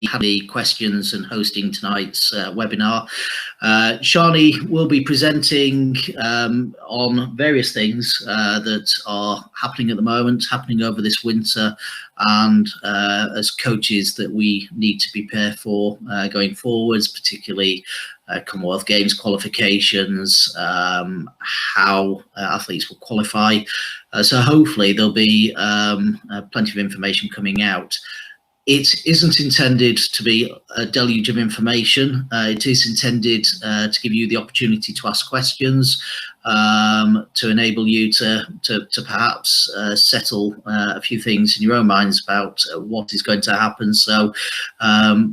had the questions and hosting tonight's webinar. Shani will be presenting on various things that are happening at the moment, happening over this winter, and as coaches that we need to prepare for going forwards, particularly Commonwealth Games qualifications, how athletes will qualify. So hopefully there'll be plenty of information coming out. It isn't intended to be a deluge of information. It is intended to give you the opportunity to ask questions, to enable you to perhaps settle a few things in your own minds about what is going to happen. So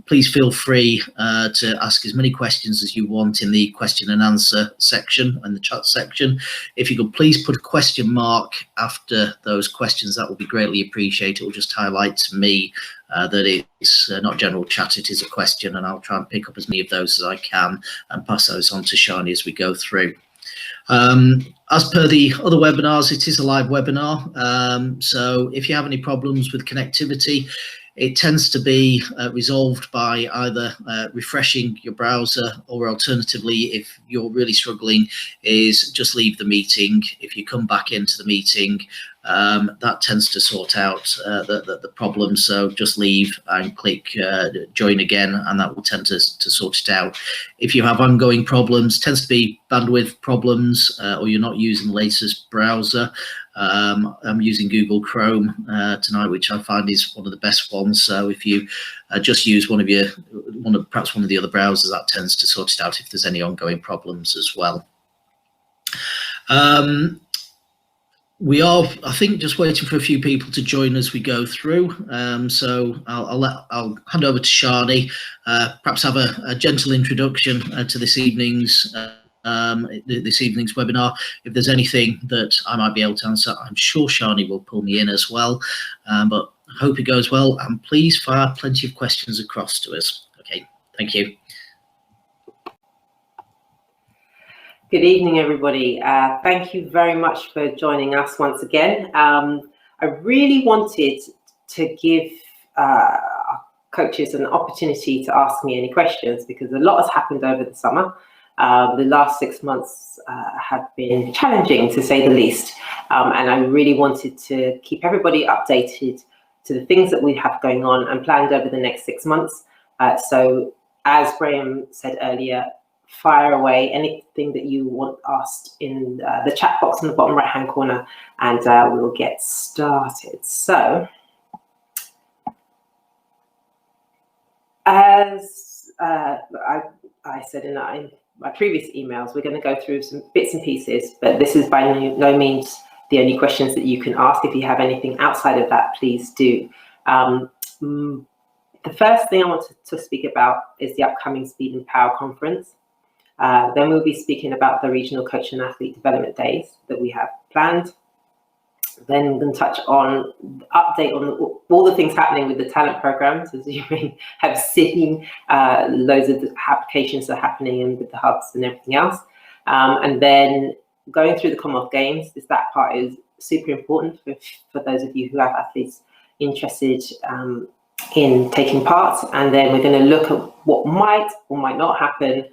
please feel free to ask as many questions as you want in the question and answer section and the chat section. If you could please put a question mark after those questions, that will be greatly appreciated. It will just highlight to me that it's not general chat, it is a question, and I'll try and pick up as many of those as I can and pass those on to Shani as we go through. As per the other webinars, it is a live webinar, so if you have any problems with connectivity, it tends to be resolved by either refreshing your browser, or alternatively, if you're really struggling, is just leave the meeting. If you come back into the meeting, that tends to sort out the problem. So just leave and click join again, and that will tend to sort it out. If you have ongoing problems, tends to be bandwidth problems, or you're not using the latest browser. I'm using Google Chrome tonight, which I find is one of the best ones. So if you just use perhaps one of the other browsers, that tends to sort it out if there's any ongoing problems as well. We are, I think, just waiting for a few people to join as we go through. So I'll hand over to Shani, perhaps have a gentle introduction to this evening's webinar. If there's anything that I might be able to answer, I'm sure Shani will pull me in as well. But I hope it goes well, and please fire plenty of questions across to us. Okay, thank you. Good evening, everybody. Thank you very much for joining us once again. I really wanted to give coaches an opportunity to ask me any questions, because a lot has happened over the summer. The last 6 months have been challenging, to say the least, and I really wanted to keep everybody updated to the things that we have going on and planned over the next 6 months. So as Graham said earlier, fire away anything that you want asked in the chat box in the bottom right hand corner, and we'll get started. So as I said in my previous emails, we're going to go through some bits and pieces, but this is by no means the only questions that you can ask. If you have anything outside of that, please do. The first thing I want to speak about is the upcoming Speed and Power Conference. Then we'll be speaking about the Regional Coach and Athlete Development Days that we have planned. Then we're going to touch on the update on all the things happening with the talent programs. As you may have seen, loads of the applications are happening and with the hubs and everything else. And then going through the Commonwealth Games, that part is super important for those of you who have athletes interested in taking part. And then we're going to look at what might or might not happen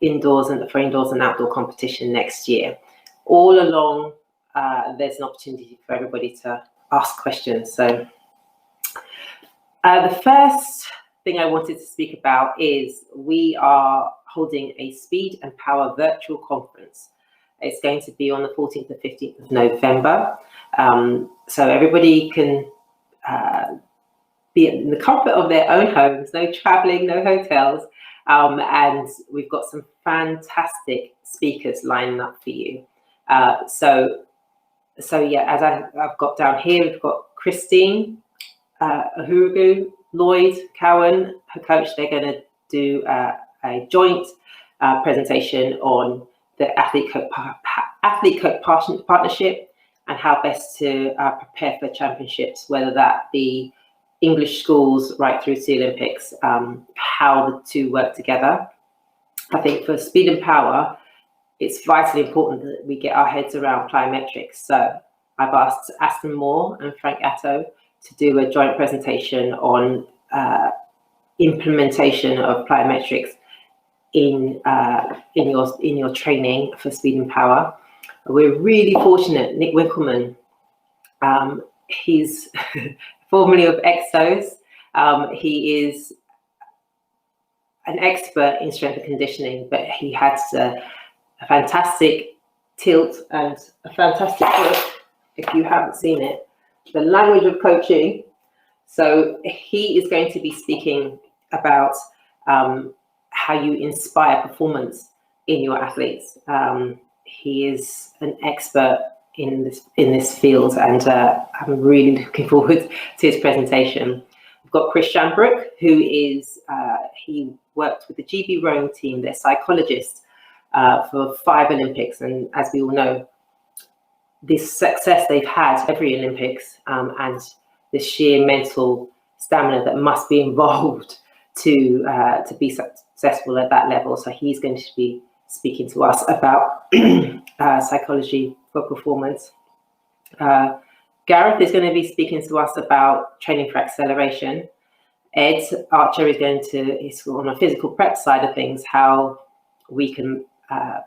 indoors and for indoors and outdoor competition next year. All along, there's an opportunity for everybody to ask questions. So the first thing I wanted to speak about is we are holding a Speed and Power virtual conference. It's going to be on the 14th and 15th of November. So everybody can be in the comfort of their own homes, no traveling, no hotels. And we've got some fantastic speakers lining up for you. So yeah, as I've got down here, we've got Christine, Uhurugu, Lloyd, Cowan, her coach. They're going to do a joint presentation on the athlete-coach partnership and how best to prepare for championships, whether that be English schools right through to the Olympics, how the two work together. I think for Speed and Power, it's vitally important that we get our heads around plyometrics. So I've asked Aston Moore and Frank Atto to do a joint presentation on implementation of plyometrics in your training for speed and power. We're really fortunate. Nick Winkleman, he's formerly of Exos. He is an expert in strength and conditioning, but he has a fantastic tilt and a fantastic book, if you haven't seen it, The Language of Coaching. So he is going to be speaking about how you inspire performance in your athletes. He is an expert in this field, and I'm really looking forward to his presentation. We've got Chris Shambrook, who is he worked with the GB rowing team, their psychologist, for 5 Olympics, and as we all know, this success they've had every Olympics, and the sheer mental stamina that must be involved to be successful at that level. So he's going to be speaking to us about psychology for performance. Gareth is going to be speaking to us about training for acceleration. Ed Archer is on a physical prep side of things, how we can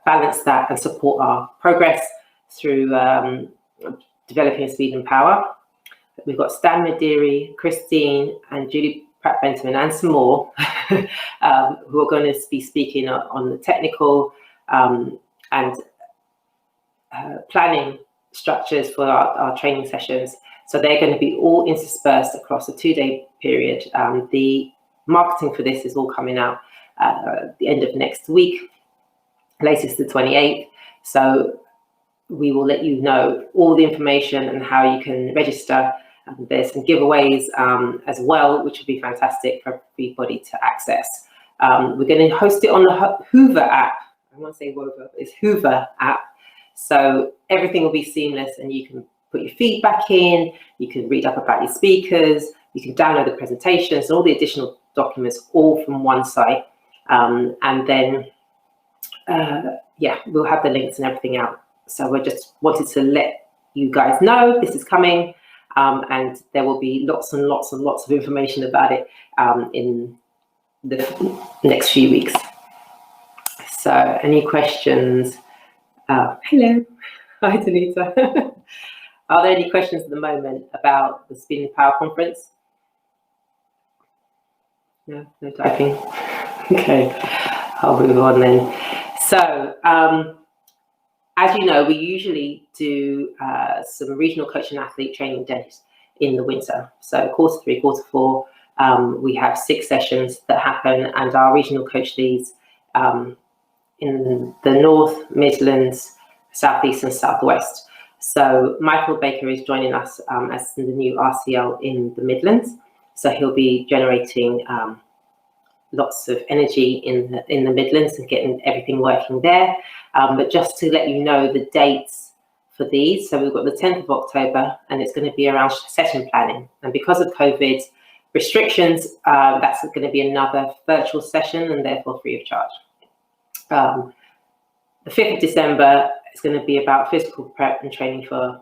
balance that and support our progress through developing speed and power. We've got Stan Mediri, Christine, and Julie Pratt-Benjamin, and some more who are going to be speaking on the technical and planning structures for our training sessions. So they're going to be all interspersed across a 2-day period. The marketing for this is all coming out at the end of next week, latest the 28th. So we will let you know all the information and how you can register. There's some giveaways as well, which would be fantastic for everybody to access. We're going to host it on the Hoover app. I want to say Wover, but it's Hoover app. So everything will be seamless, and you can put your feedback in, you can read up about your speakers, you can download the presentations and all the additional documents all from one site. And then, yeah, we'll have the links and everything out. So we just wanted to let you guys know this is coming, and there will be lots and lots and lots of information about it in the next few weeks. So any questions? Hello, hi Danita. Are there any questions at the moment about the Speed and Power Conference? No typing. Okay, I'll move on then. So, as you know, we usually do some regional coach and athlete training days in the winter. So Q3, Q4, we have 6 sessions that happen, and our regional coach leads in the North, Midlands, Southeast and Southwest. So Michael Baker is joining us as the new RCL in the Midlands. So he'll be generating lots of energy in the Midlands and getting everything working there. But just to let you know the dates for these, so we've got the 10th of October, and it's going to be around session planning. And because of COVID restrictions, that's going to be another virtual session and therefore free of charge. The 5th of December is going to be about physical prep and training for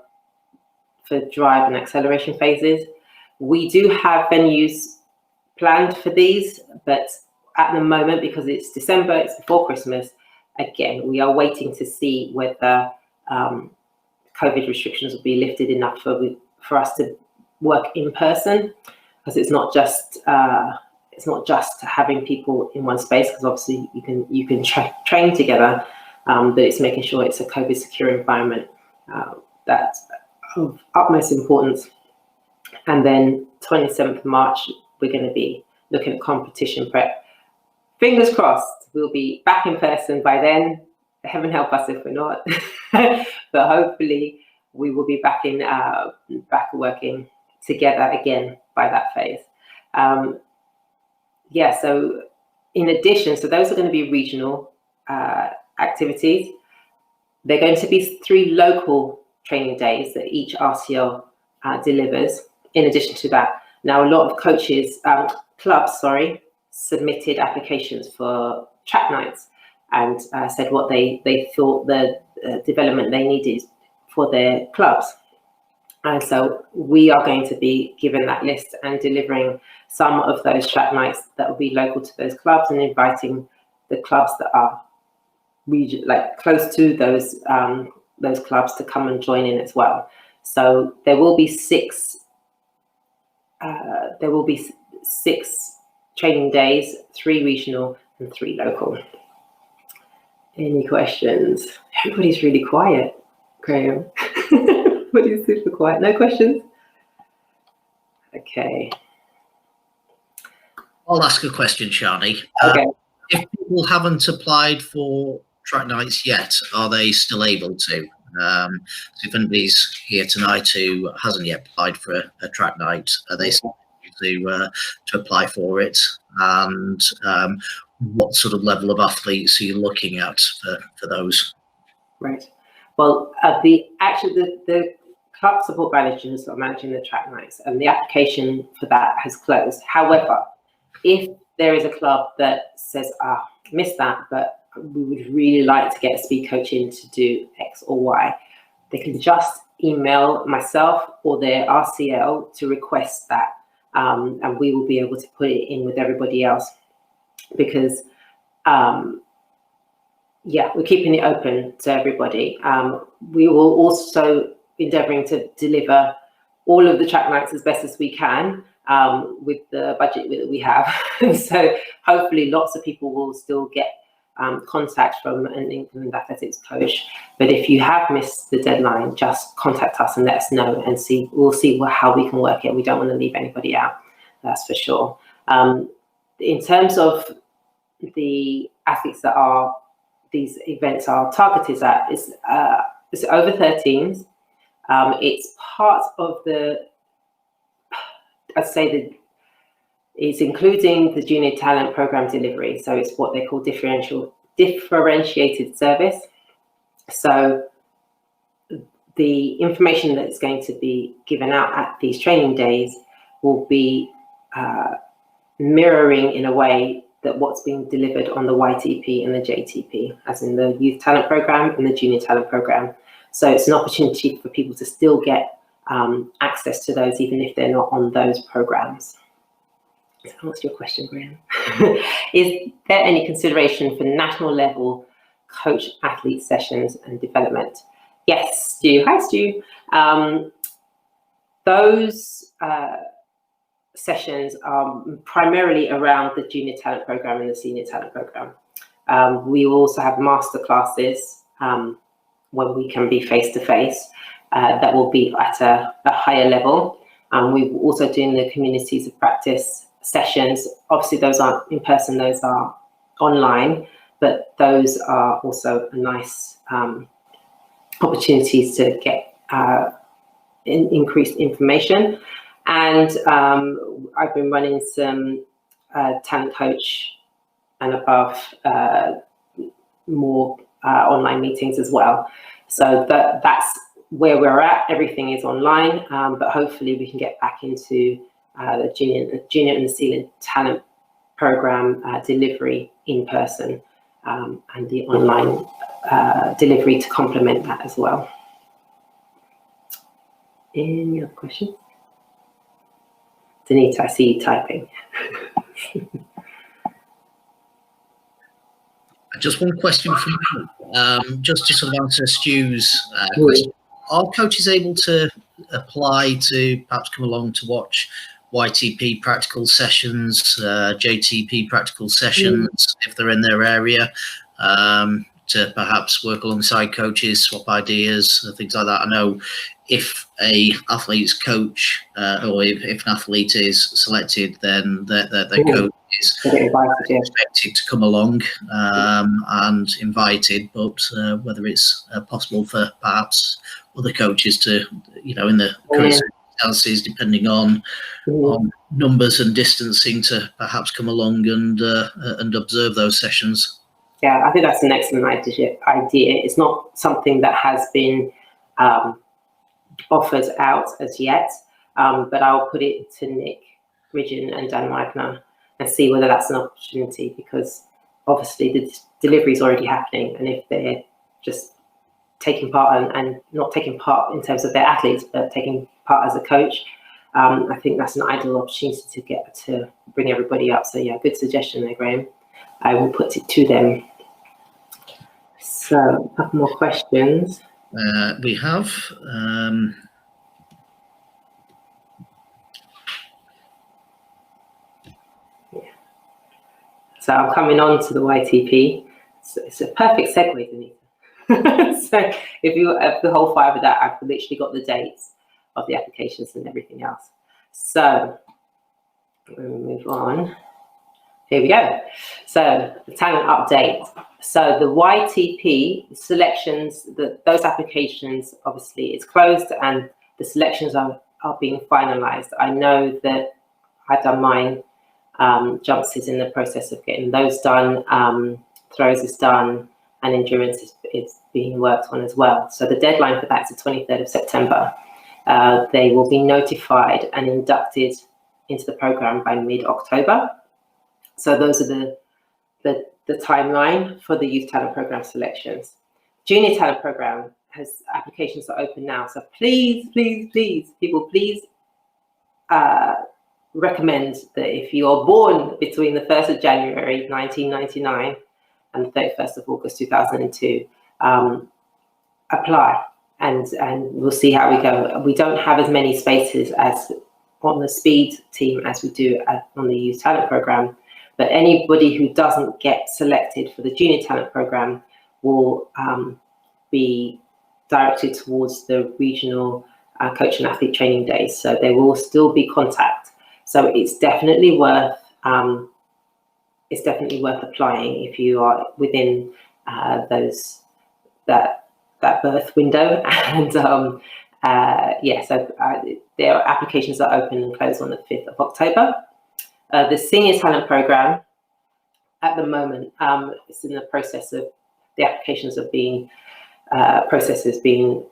drive and acceleration phases. We do have venues planned for these, but at the moment, because it's December, it's before Christmas, again, we are waiting to see whether COVID restrictions will be lifted enough for us to work in person, because it's not just having people in one space, because obviously you can train together, but it's making sure it's a COVID secure environment. That's of utmost importance. And then 27th of March, we're going to be looking at competition prep. Fingers crossed, we'll be back in person by then. Heaven help us if we're not. But hopefully we will be back working together again by that phase. Yeah, so in addition, so those are going to be regional activities. They're going to be 3 local training days that each RCL delivers. In addition to that, now a lot of clubs, submitted applications for track nights and said what they thought the development they needed for their clubs. And so we are going to be given that list and delivering some of those track nights that will be local to those clubs, and inviting the clubs that are close to those clubs to come and join in as well. So there will be six training days, 3 regional and 3 local. Any questions? Everybody's really quiet, Graham. Everybody's super quiet. No questions? Okay. I'll ask a question, Shani. Okay. If people haven't applied for track nights yet, are they still able to? So if anybody's here tonight who hasn't yet applied for a track night, are they still able to apply for it? And what sort of level of athletes are you looking at for those? Right. Well, the club support managers are managing the track nights, and the application for that has closed. However, if there is a club that says, missed that, but we would really like to get a speed coach in to do X or Y, they can just email myself or their RCL to request that, and we will be able to put it in with everybody else, because we're keeping it open to everybody. We will also endeavouring to deliver all of the track nights as best as we can, with the budget that we have. So hopefully lots of people will still get contact from an England athletics coach. But if you have missed the deadline, just contact us and let us know, and we'll see how we can work it. We don't want to leave anybody out, that's for sure. In terms of the athletes that these events are targeted at, it's over 13s. It's part of it's including the junior talent program delivery. So it's what they call differentiated service. So the information that's going to be given out at these training days will be mirroring in a way that what's being delivered on the YTP and the JTP, as in the youth talent program and the junior talent program. So it's an opportunity for people to still get access to those, even if they're not on those programs. So what's your question, Graham? Is there any consideration for national level coach athlete sessions and development? Yes, Stu. Hi, Stu. Those sessions are primarily around the junior talent program and the senior talent program. We will also have master classes when we can be face-to-face, that will be at a higher level. We're also doing the communities of practice sessions. Obviously those aren't in person, those are online, but those are also a nice opportunities to get increased information. And I've been running some talent coach and above more online meetings as well. So that's where we're at. Everything is online, but hopefully we can get back into the junior and the senior talent program delivery in person, and the online delivery to complement that as well. Any other questions? Denise, I see you typing. Just one question from you, just to sort of answer Stu's question. Are coaches able to apply to perhaps come along to watch YTP practical sessions, JTP practical sessions, if they're in their area, to perhaps work alongside coaches, swap ideas, things like that? I know if a athlete's coach or if an athlete is selected, then their coach is expected to come along and invited, but whether it's possible for perhaps other coaches to, in the current circumstances, depending on numbers and distancing, to perhaps come along and observe those sessions. Yeah, I think that's an excellent idea. It's not something that has been offered out as yet, but I'll put it to Nick Ridgen and Dan Wagner and see whether that's an opportunity, because obviously the delivery is already happening, and if they're just taking part and not taking part in terms of their athletes, but taking part as a coach. I think that's an ideal opportunity to get to bring everybody up. So yeah, good suggestion there, Graham. I will put it to them. So a couple more questions. We have. So I'm coming on to the YTP. So it's a perfect segue, Denise. So if you have the whole 5 of that, I've literally got the dates of the applications and everything else. So we'll move on. Here we go. So the talent update. So the YTP selections, those applications, obviously it's closed and the selections are being finalized. I know that I've done mine. Jumps is in the process of getting those done. Throws is done, and endurance is being worked on as well. So the deadline for that is the 23rd of September. They will be notified and inducted into the program by mid-October. So those are the timeline for the youth talent program selections. Junior talent program has applications are open now. So please, people, please recommend that if you are born between the 1st of January 1999 and the 31st of August 2002, apply and we'll see how we go. We don't have as many spaces as on the speed team as we do on the youth talent program, but anybody who doesn't get selected for the junior talent program will be directed towards the regional coach and athlete training days. So there will still be contact. So it's definitely worth applying if you are within that birth window. And their applications are open and close on the 5th of October. The senior talent program at the moment, it's in the process of the applications of being processes being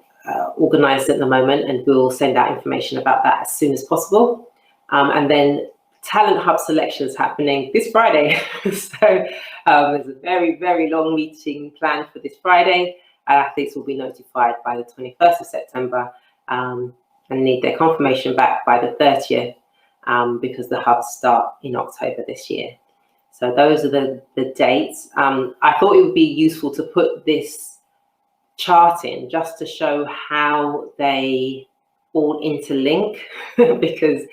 organized at the moment, and we'll send out information about that as soon as possible. And then Talent Hub selections happening this Friday. So there's a very, very long meeting planned for this Friday. Athletes will be notified by the 21st of September and need their confirmation back by the 30th because the hubs start in October this year. So those are the dates. I thought it would be useful to put this chart in just to show how they all interlink because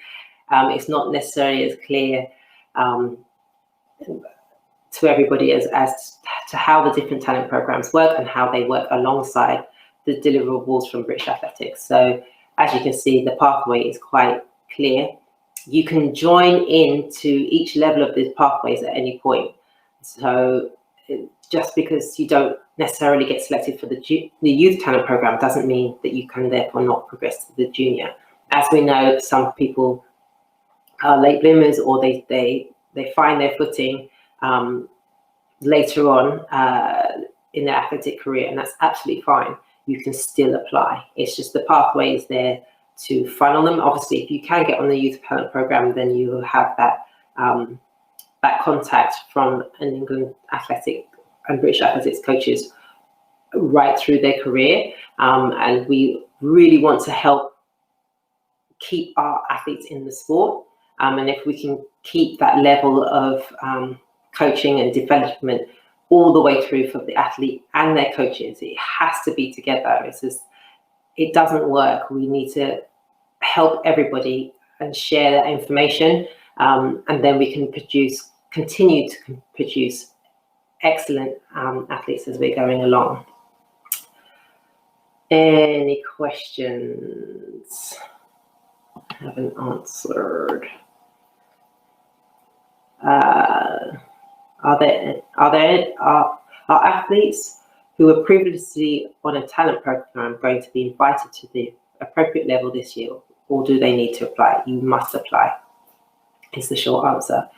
it's not necessarily as clear to everybody as to how the different talent programs work and how they work alongside the deliverables from British Athletics. So as you can see, the pathway is quite clear. You can join into each level of these pathways at any point. So just because you don't necessarily get selected for the youth talent program doesn't mean that you can therefore not progress to the junior. As we know, some people are late bloomers, or they find their footing later on in their athletic career, and that's absolutely fine. You can still apply. It's just the pathway is there to funnel them. Obviously, if you can get on the youth talent program, then you will have that that contact from an England athletic and British athletics coaches right through their career, and we really want to help keep our athletes in the sport. And if we can keep that level of coaching and development all the way through for the athlete and their coaches, it has to be together. It's just, it doesn't work. We need to help everybody and share that information, and then we can continue to produce excellent athletes as we're going along. Any questions? Haven't answered. Are athletes who were previously on a talent program going to be invited to the appropriate level this year, or do they need to apply? You must apply, is the short answer.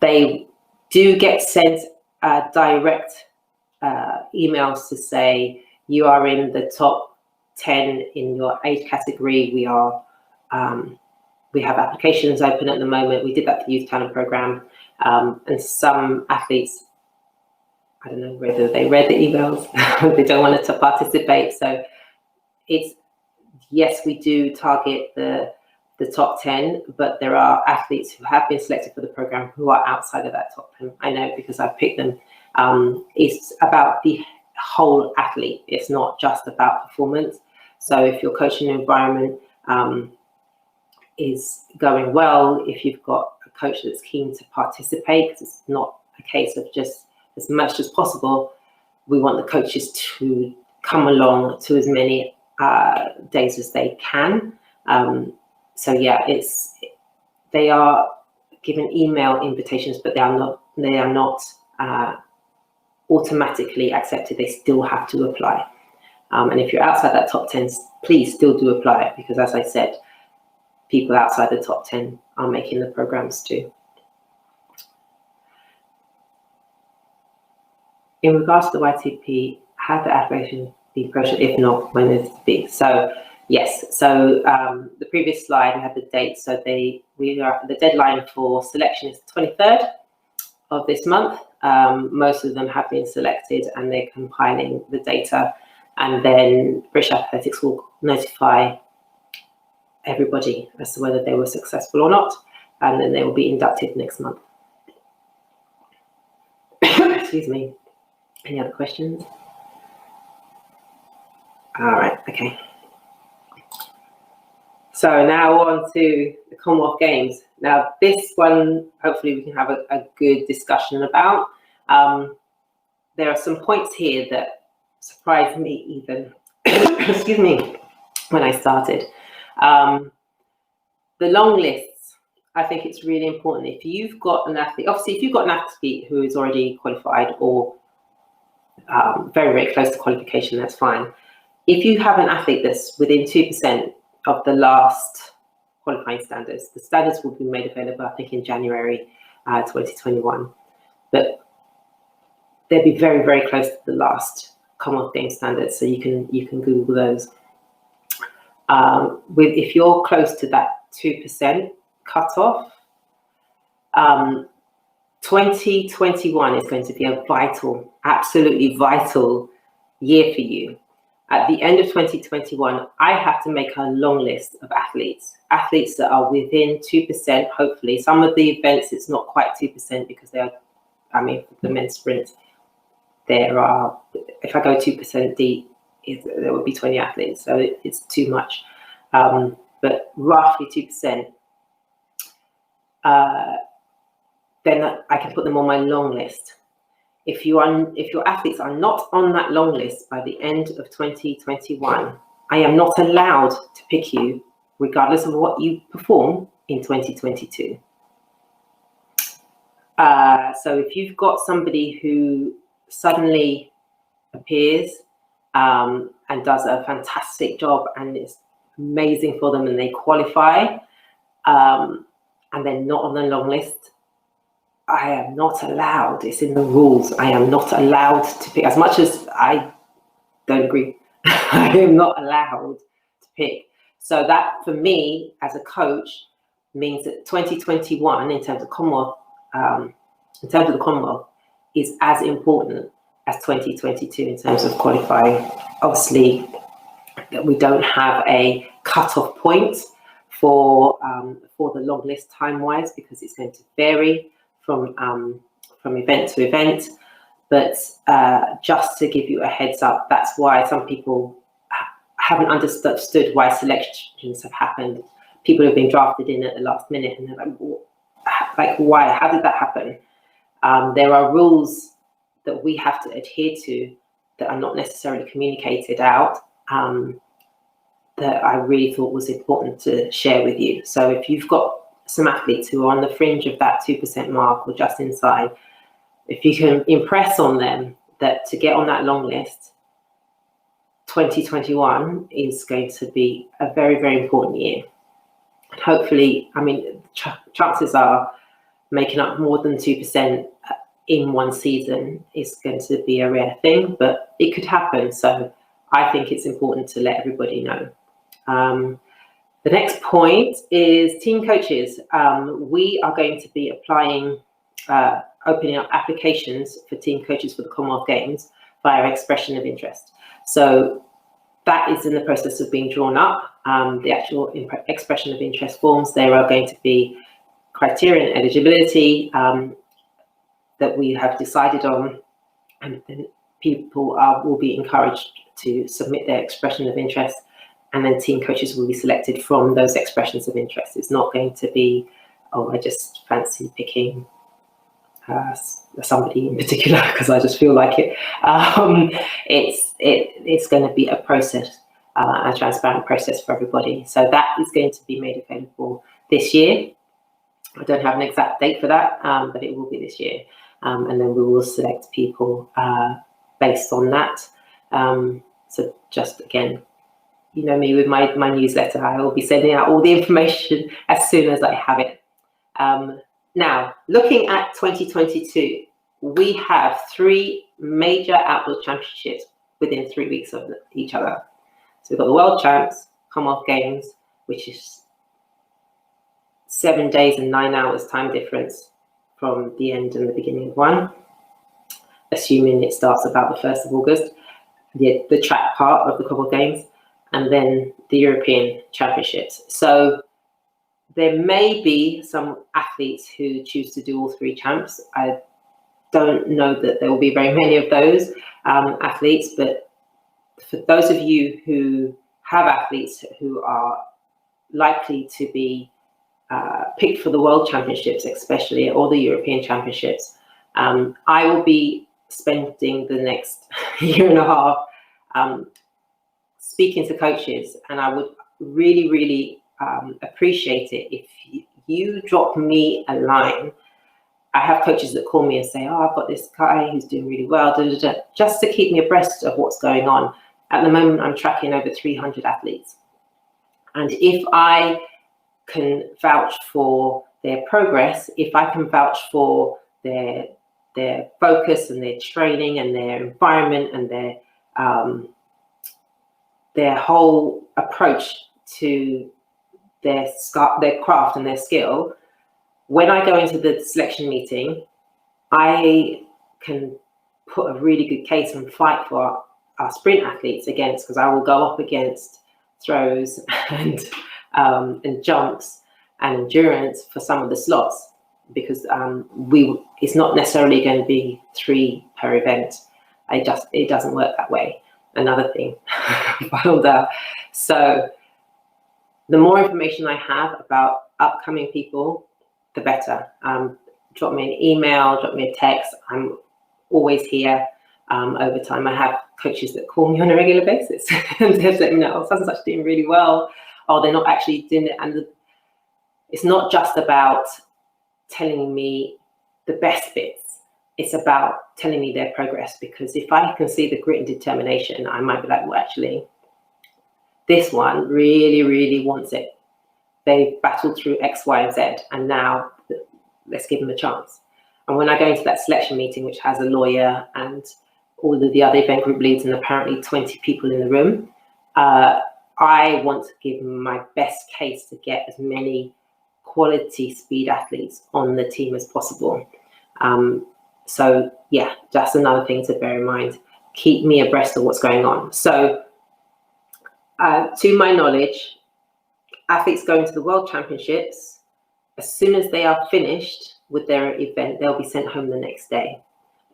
They do get sent direct emails to say you are in the top 10 in your age category. We have applications open at the moment. We did that for the youth talent program, and some athletes, I don't know whether they read the emails, they don't want to participate. So yes, we do target the top 10, but there are athletes who have been selected for the program who are outside of that top 10. I know because I've picked them. It's about the whole athlete. It's not just about performance. So if your coaching environment is going well, if you've got a coach that's keen to participate, because it's not a case of just as much as possible, we want the coaches to come along to as many days as they can. So yeah, they are given email invitations, but they are not automatically accepted. They still have to apply. And if you're outside that top 10, please still do apply, because as I said, people outside the top 10 are making the programs too. In regards to the YTP, have the application be processed? If not, when is it to be? So yes, so the previous slide, we had the date. So the deadline for selection is the 23rd of this month. Most of them have been selected and they're compiling the data, and then British Athletics will notify everybody as to whether they were successful or not, and then they will be inducted next month. Excuse me. Any other questions? All right, okay. So now on to the Commonwealth Games. Now this one, hopefully we can have a good discussion about. There are some points here that surprised me even, excuse me, when I started. The long lists, I think it's really important. If you've got an athlete, obviously if you've got an athlete who is already qualified or very, very close to qualification, that's fine. If you have an athlete that's within 2% of the last qualifying standards, the standards will be made available, I think, in January 2021. But they'll be very, very close to the last Commonwealth Games standards, so you can Google those. If you're close to that 2% cutoff, 2021 is going to be a vital, absolutely vital year for you. At the end of 2021, I have to make a long list of athletes that are within 2%, hopefully. Some of the events, it's not quite 2% because they are, I mean, the men's sprint, there are, if I go 2% deep, there would be 20 athletes, so it's too much. But roughly 2%, then I can put them on my long list. If your athletes are not on that long list by the end of 2021, I am not allowed to pick you, regardless of what you perform in 2022. So if you've got somebody who suddenly appears and does a fantastic job and it's amazing for them and they qualify, and they're not on the long list, I am not allowed, it's in the rules, I am not allowed to pick. As much as I don't agree, I am not allowed to pick. So that, for me, as a coach, means that 2021, in terms of Commonwealth, the Commonwealth, is as important as 2022 in terms of qualifying. Obviously, that we don't have a cut-off point for the long list time-wise, because it's going to vary from event to event, but just to give you a heads up, that's why some people haven't understood why selections have happened. People have been drafted in at the last minute, and they're like, why? How did that happen? There are rules that we have to adhere to that are not necessarily communicated out, that I really thought was important to share with you. So if you've got some athletes who are on the fringe of that 2% mark or just inside, if you can impress on them that to get on that long list, 2021 is going to be a very, very important year. Hopefully, I mean, chances are making up more than 2% in one season is going to be a rare thing, but it could happen. So I think it's important to let everybody know. The next point is team coaches. We are going to be applying, opening up applications for team coaches for the Commonwealth Games via expression of interest. So that is in the process of being drawn up. The actual expression of interest forms, there are going to be criteria and eligibility that we have decided on, and then people will be encouraged to submit their expression of interest, and then team coaches will be selected from those expressions of interest. It's not going to be, oh, I just fancy picking somebody in particular because I just feel like it. It's going to be a process, a transparent process for everybody. So that is going to be made available this year. I don't have an exact date for that, but it will be this year. And then we will select people based on that. So just again, you know me with my newsletter, I will be sending out all the information as soon as I have it. Now, looking at 2022, we have 3 major outdoor championships within 3 weeks of each other. So we've got the World Champs, Commonwealth Games, which is 7 days and 9 hours time difference from the end and the beginning of one, assuming it starts about the 1st of August, the track part of the Commonwealth Games, and then the European Championships. So there may be some athletes who choose to do all 3 champs. I don't know that there will be very many of those athletes, but for those of you who have athletes who are likely to be picked for the World Championships, especially, or the European Championships, I will be spending the next year and a half speaking to coaches, and I would really, really appreciate it if you drop me a line. I have coaches that call me and say, oh, I've got this guy who's doing really well, just to keep me abreast of what's going on. At the moment, I'm tracking over 300 athletes. And if I can vouch for their progress, if I can vouch for their focus and their training and their environment and their whole approach to their craft and their skill, when I go into the selection meeting, I can put a really good case and fight for our sprint athletes because I will go up against throws and jumps and endurance for some of the slots, because it's not necessarily going to be 3 per event. It doesn't work that way. Another thing I found out. So the more information I have about upcoming people, the better. Drop me an email, drop me a text. I'm always here. Over time, I have coaches that call me on a regular basis and they let me know, oh, such and such doing really well, or they're not actually doing it. And it's not just about telling me the best bits. It's about telling me their progress, because if I can see the grit and determination, I might be like, well, actually, this one really, really wants it. They've battled through X, Y, and Z, and now let's give them a chance. And when I go into that selection meeting, which has a lawyer and all of the other event group leads and apparently 20 people in the room, I want to give my best case to get as many quality speed athletes on the team as possible. So yeah, that's another thing to bear in mind. Keep me abreast of what's going on. So to my knowledge, athletes going to the World Championships, as soon as they are finished with their event, they'll be sent home the next day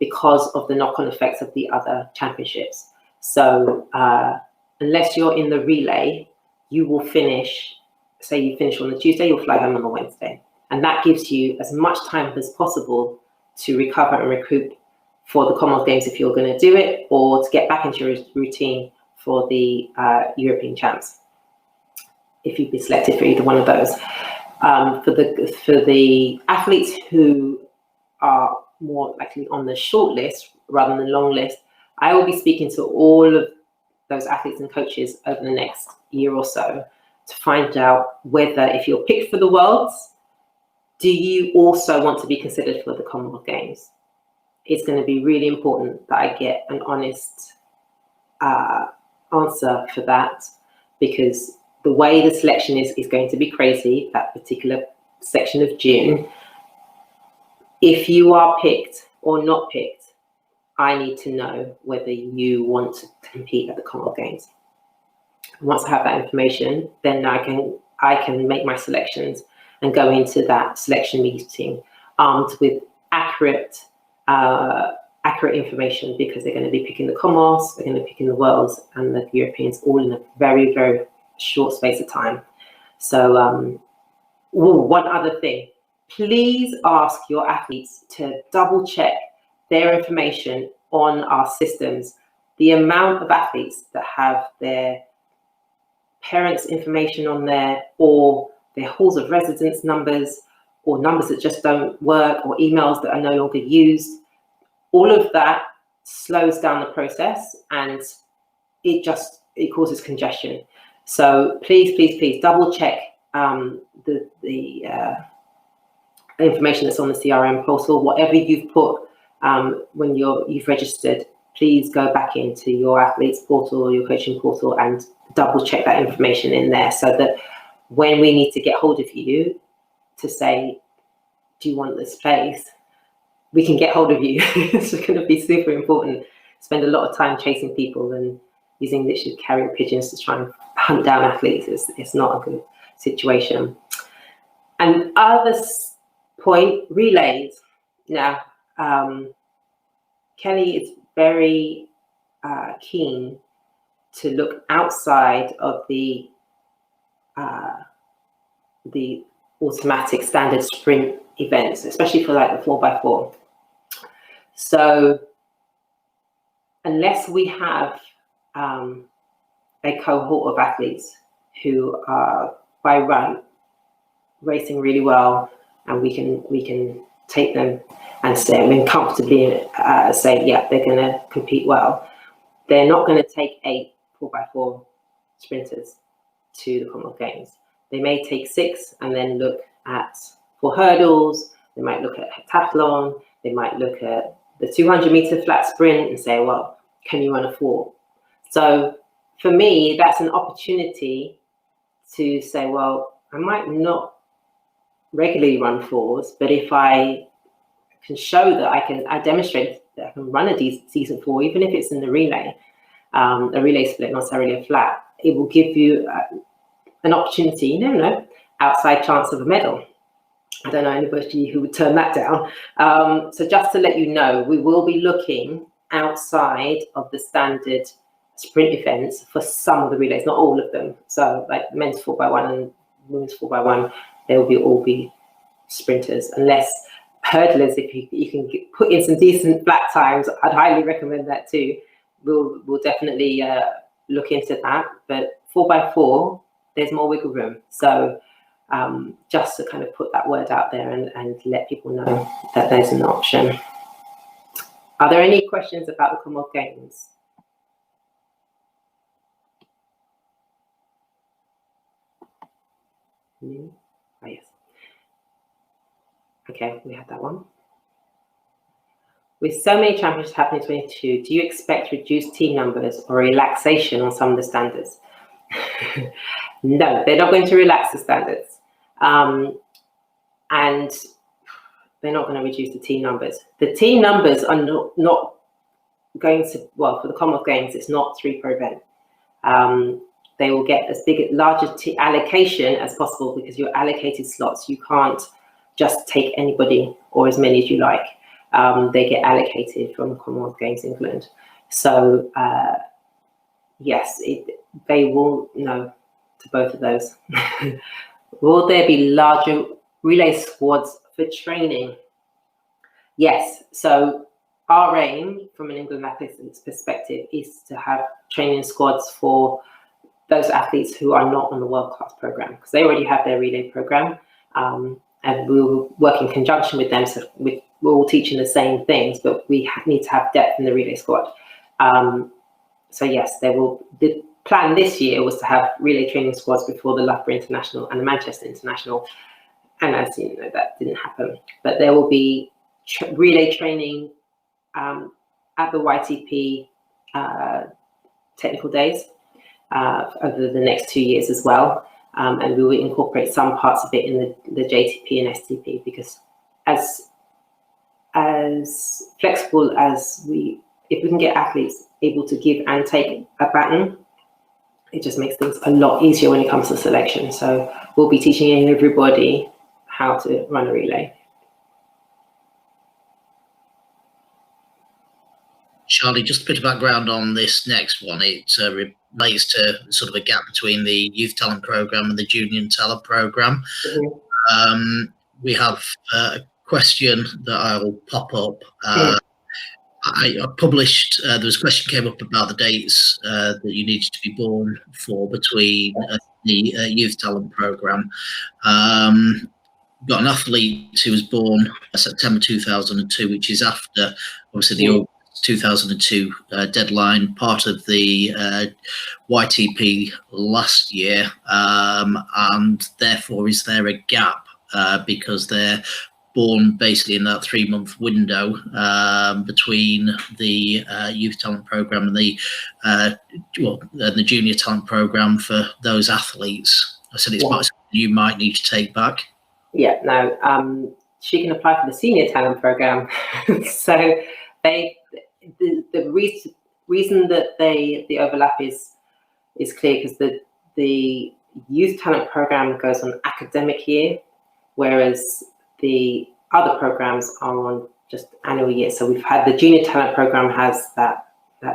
because of the knock-on effects of the other championships. So unless you're in the relay, you will finish, say you finish on the Tuesday, you'll fly home on the Wednesday. And that gives you as much time as possible to recover and recoup for the Commonwealth Games if you're going to do it, or to get back into your routine for the European Champs, if you've been selected for either one of those. For the athletes who are more likely on the short list rather than the long list, I will be speaking to all of those athletes and coaches over the next year or so to find out whether, if you're picked for the Worlds, do you also want to be considered for the Commonwealth Games? It's going to be really important that I get an honest answer for that, because the way the selection is going to be crazy, that particular section of June. If you are picked or not picked, I need to know whether you want to compete at the Commonwealth Games. Once I have that information, then I can make my selections and go into that selection meeting armed with accurate information, because they're going to be picking the Commonwealths, they're going to be picking the Worlds and the Europeans all in a very, very short space of time. So one other thing, please ask your athletes to double check their information on our systems. The amount of athletes that have their parents' information on there, or their halls of residence numbers, or numbers that just don't work, or emails that are no longer used, all of that slows down the process, and it causes congestion. So please double check the information that's on the CRM portal. Whatever you've put when you've registered, please go back into your athletes portal or your coaching portal and double check that information in there, so that when we need to get hold of you to say, do you want this place, we can get hold of you. It's going to be super important. Spend a lot of time chasing people and using literally carrier pigeons to try and hunt down athletes. It's not a good situation. And other point, relays. Now, Kelly is very keen to look outside of the automatic standard sprint events, especially for like the 4x4. So unless we have a cohort of athletes who are by right racing really well, and we can take them and say, I mean, comfortably say, yeah, they're going to compete well, they're not going to take 8 4x4 sprinters to the Commonwealth Games. They may take 6 and then look at 4 hurdles. They might look at heptathlon. They might look at the 200-meter flat sprint and say, well, can you run a 4? So for me, that's an opportunity to say, well, I might not regularly run 4s, but if I can show that I demonstrate that I can run a decent 4, even if it's in the relay, a relay split, not necessarily a flat, it will give you an opportunity, you never know, outside chance of a medal. I don't know anybody who would turn that down. So just to let you know, we will be looking outside of the standard sprint events for some of the relays, not all of them. So like men's 4x1 and women's 4x1, they will all be sprinters, unless hurdlers, if you can put in some decent flat times, I'd highly recommend that too. We'll definitely look into that. But 4x4, there's more wiggle room. So just to kind of put that word out there and let people know that there's an option. Are there any questions about the Commonwealth Games? Oh, yes. Okay, we had that one. With so many championships happening in 2022, do you expect reduced team numbers or relaxation on some of the standards? No, they're not going to relax the standards. And they're not going to reduce the team numbers. The team numbers are not going to, well, for the Commonwealth Games, it's not 3 per event. They will get as large allocation as possible, because you're allocated slots. You can't just take anybody or as many as you like. They get allocated from the Commonwealth Games England. So yes, they will, no to both of those. Will there be larger relay squads for training? Yes. So our aim from an England athletics perspective is to have training squads for those athletes who are not on the world class program, because they already have their relay program, and we'll work in conjunction with them. So we're all teaching the same things, but we need to have depth in the relay squad. So yes, the plan this year was to have relay training squads before the Loughborough International and the Manchester International, and as you know, that didn't happen. But there will be relay training at the YTP technical days over the next 2 years as well, and we will incorporate some parts of it in the JTP and STP, because as flexible as if we can get athletes able to give and take a baton, it just makes things a lot easier when it comes to selection. So we'll be teaching everybody how to run a relay. Shani, just a bit of background on this next one. It relates to sort of a gap between the Youth Talent Programme and the Junior Talent Programme. Mm-hmm. We have a question that I will pop up. I published, there was a question came up about the dates that you needed to be born for between the Youth Talent Programme. Got an athlete who was born September 2002, which is after, obviously, the August 2002 deadline, part of the YTP last year, and therefore is there a gap because they're born basically in that 3-month window between the Youth Talent Programme and the Junior Talent Programme for those athletes. I said it's something you might need to take back. Yeah, no, she can apply for the Senior Talent Programme. So the reason that the overlap is clear because the Youth Talent Programme goes on academic year, whereas the other programs are on just annual year. So we've had the Junior Talent Programme has that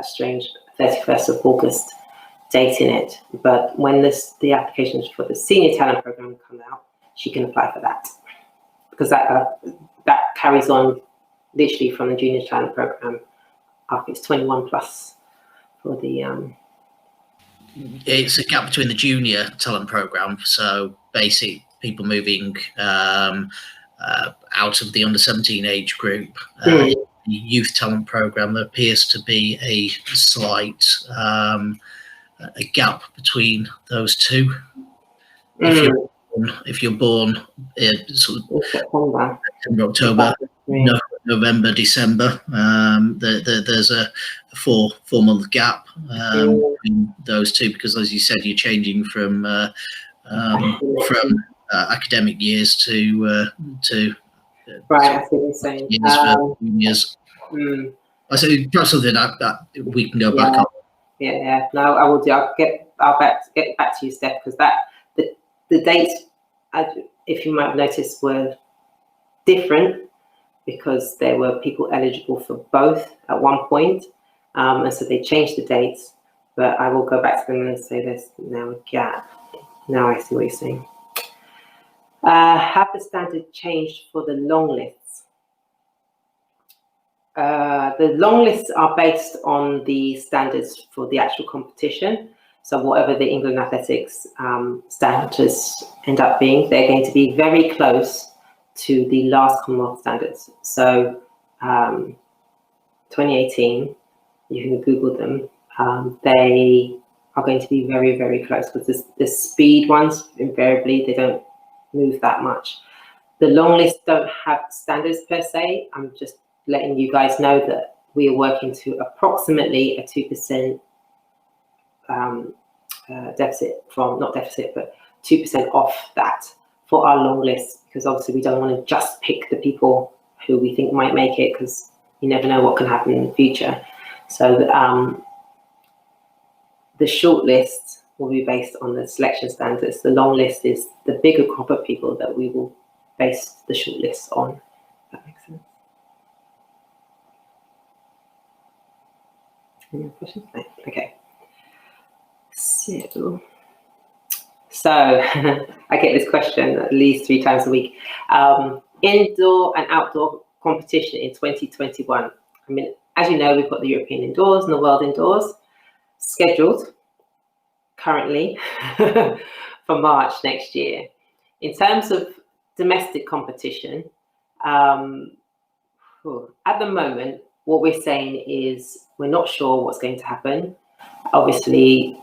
strange 31st of August date in it, but when the applications for the Senior Talent Programme come out, she can apply for that because that carries on literally from the Junior Talent Programme up. It's 21 plus for the. It's a gap between the Junior Talent Programme, so basic people moving out of the under-17 age group. The Youth Talent Programme, there appears to be a slight a gap between those two. If you're born sort of September, October, November, December, there's a 4-month gap between those two because, as you said, you're changing from academic years to right. I see what you're saying. Years. I say that's something that we can go back on. Yeah. No, I will do. I'll get back to you, Steph, because the dates, if you might have noticed, were different because there were people eligible for both at one point, and so they changed the dates. But I will go back to them and say there's now a gap. Now I see what you're saying. Have the standard changed for the long lists? The long lists are based on the standards for the actual competition. So whatever the England Athletics standards end up being, they're going to be very close to the last Commonwealth standards. So 2018, you can Google them. They are going to be very, very close because the speed ones, invariably, they don't move that much. The long list don't have standards per se. I'm just letting you guys know that we are working to approximately a 2% deficit not deficit, but 2% off that for our long list, because obviously we don't want to just pick the people who we think might make it because you never know what can happen in the future. So the short list will be based on the selection standards. The long list is the bigger crop of people that we will base the short list on. If that makes sense. Any more questions? No. Okay. So I get this question at least 3 times a week. Indoor and outdoor competition in 2021. I mean, as you know, we've got the European indoors and the World indoors scheduled currently for March next year. In terms of domestic competition, at the moment, what we're saying is we're not sure what's going to happen. Obviously,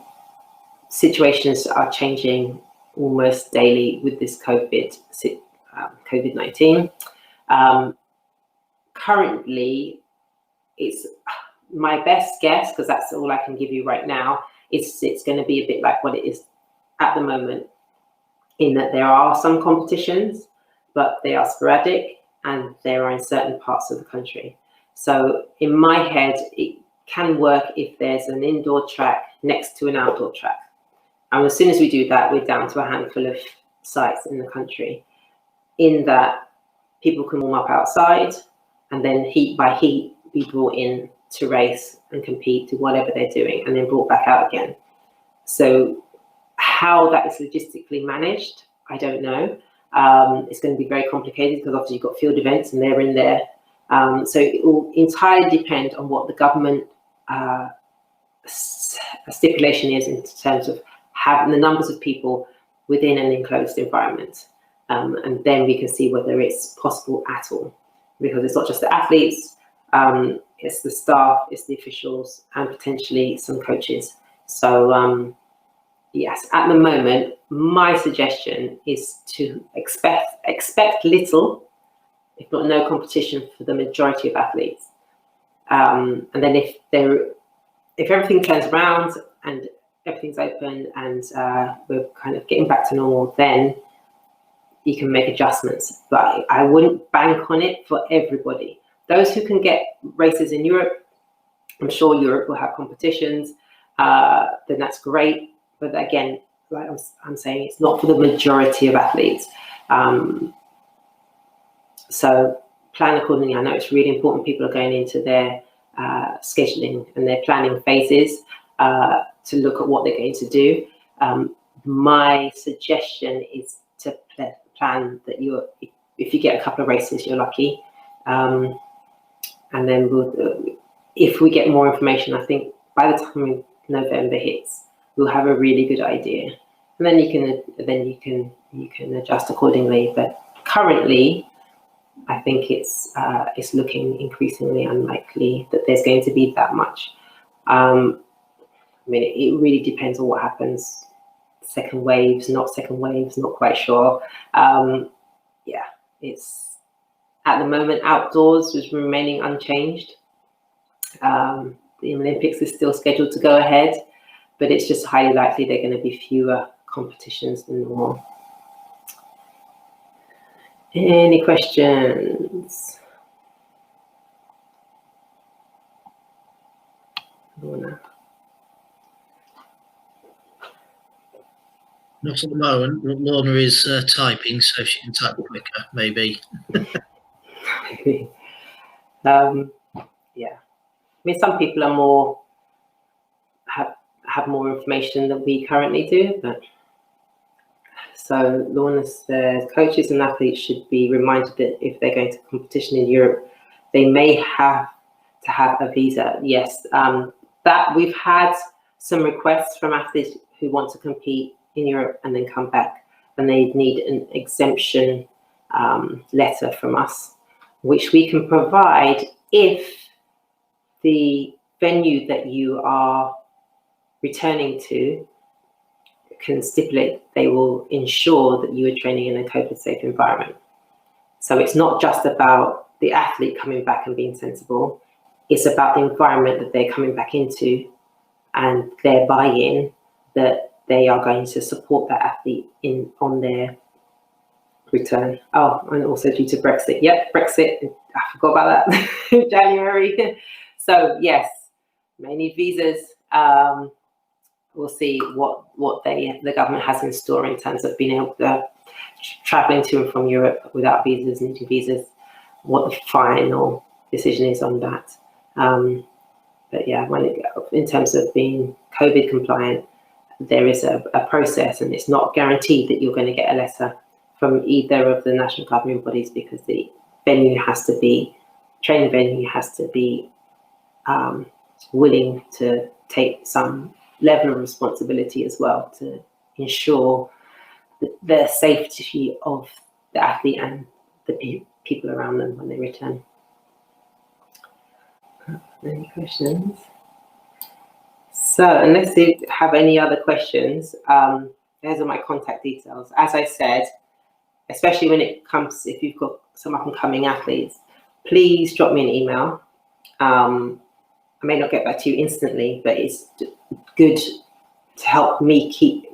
situations are changing almost daily with this COVID-19. Currently, it's my best guess, because that's all I can give you right now, it's going to be a bit like what it is at the moment, in that there are some competitions, but they are sporadic and they are in certain parts of the country. So in my head, it can work if there's an indoor track next to an outdoor track. And as soon as we do that, we're down to a handful of sites in the country, in that people can warm up outside and then heat by heat be brought in to race and compete, do whatever they're doing, and then brought back out again. So how that is logistically managed, I don't know. It's going to be very complicated because obviously you've got field events and they're in there. So it will entirely depend on what the government stipulation is in terms of having the numbers of people within an enclosed environment. And then we can see whether it's possible at all, because it's not just the athletes, it's the staff, it's the officials, and potentially some coaches. So yes, at the moment, my suggestion is to expect little, if not no, competition for the majority of athletes. And then if everything turns around and everything's open and we're kind of getting back to normal, then you can make adjustments. But I wouldn't bank on it for everybody. Those who can get races in Europe, I'm sure Europe will have competitions, then that's great. But again, like I'm saying, it's not for the majority of athletes. So plan accordingly. I know it's really important. People are going into their scheduling and their planning phases to look at what they're going to do. My suggestion is to plan that if you get a couple of races, you're lucky. And then if we get more information, I think by the time November hits, we'll have a really good idea, and then you can adjust accordingly. But currently, I think it's looking increasingly unlikely that there's going to be that much. I mean, it really depends on what happens. Second waves, not quite sure. Yeah, it's at the moment outdoors is remaining unchanged. The Olympics is still scheduled to go ahead, but it's just highly likely they're going to be fewer competitions than normal. Any questions? Not at the moment. Lorna is typing, so she can type quicker, maybe. Yeah. I mean, some people are have more information than we currently do, but so Lorna says coaches and athletes should be reminded that if they're going to competition in Europe, they may have to have a visa. Yes, that we've had some requests from athletes who want to compete in Europe and then come back, and they need an exemption letter from us, which we can provide if the venue that you are returning to can stipulate they will ensure that you are training in a COVID-safe environment. So it's not just about the athlete coming back and being sensible, it's about the environment that they're coming back into and their buy-in that they are going to support that athlete on their return. Oh, and also due to Brexit. Yep, Brexit, I forgot about that in January. So yes, may need visas. We'll see what the government has in store in terms of being able to traveling to and from Europe without visas, needing visas, what the final decision is on that. But yeah, in terms of being COVID compliant, there is a process, and it's not guaranteed that you're going to get a letter from either of the national governing bodies, because the venue has to be, training venue has to be willing to take some level of responsibility as well to ensure the safety of the athlete and the people around them when they return. Any questions? So unless you have any other questions, there's all my contact details. As I said, especially when it comes, if you've got some up and coming athletes, please drop me an email. I may not get back to you instantly, but it's good to help me keep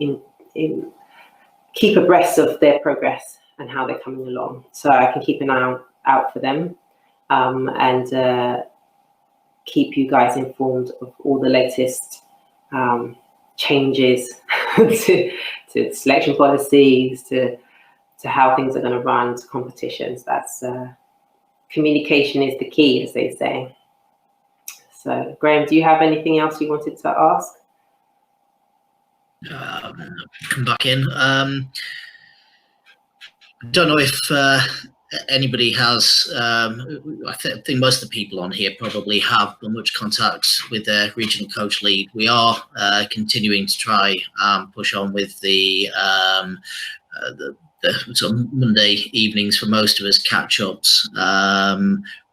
abreast of their progress and how they're coming along, so I can keep an eye out for them, and keep you guys informed of all the latest changes to selection policies, to how things are going to run, to competitions. That's communication is the key, as they say. So, Graham, do you have anything else you wanted to ask? Come back in. I don't know if anybody has. I think most of the people on here probably have much contact with their regional coach lead. We are continuing to try and push on with the sort of Monday evenings for most of us catch-ups.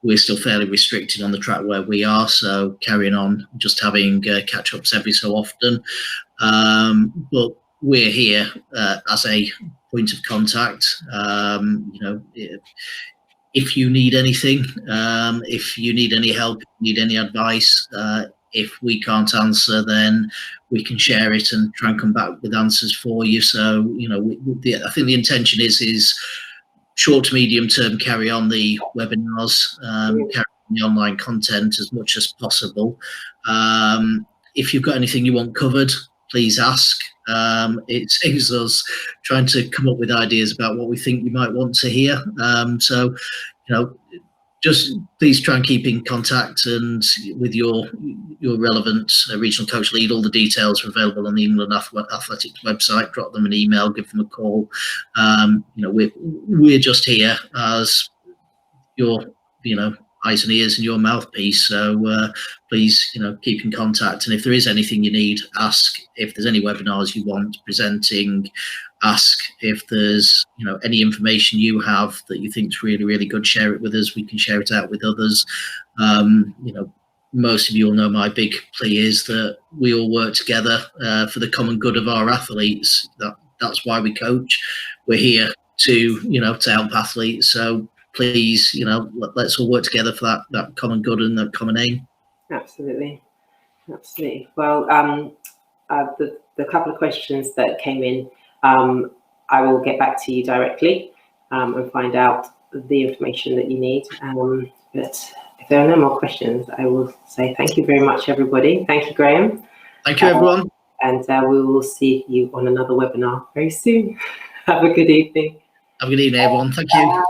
We're still fairly restricted on the track where we are, so carrying on just having catch-ups every so often. But we're here as a point of contact. You know, if you need anything, if you need any help, need any advice, if we can't answer, then we can share it and try and come back with answers for you. So, you know, I think the intention is short to medium term, carry on the webinars, carry on the online content as much as possible. If you've got anything you want covered, please ask. It saves us trying to come up with ideas about what we think you might want to hear. So, you know, just please try and keep in contact and with your relevant regional coach lead. All the details are available on the England Athletics website. Drop them an email, give them a call. You know, we're just here as your, you know, eyes and ears and your mouthpiece. So please, you know, keep in contact. And if there is anything you need, ask. If there's any webinars you want presenting, ask. If there's, you know, any information you have that you think is really, really good, share it with us. We can share it out with others. You know, most of you will know my big plea is that we all work together for the common good of our athletes. That's why we coach. We're here to, you know, to help athletes. So please, you know, let's all work together for that common good and that common aim. Absolutely. Well, the couple of questions that came in, I will get back to you directly and find out the information that you need. But if there are no more questions, I will say thank you very much, everybody. Thank you, Graham. Thank you, everyone. And we will see you on another webinar very soon. Have a good evening. Have a good evening, everyone. Thank you.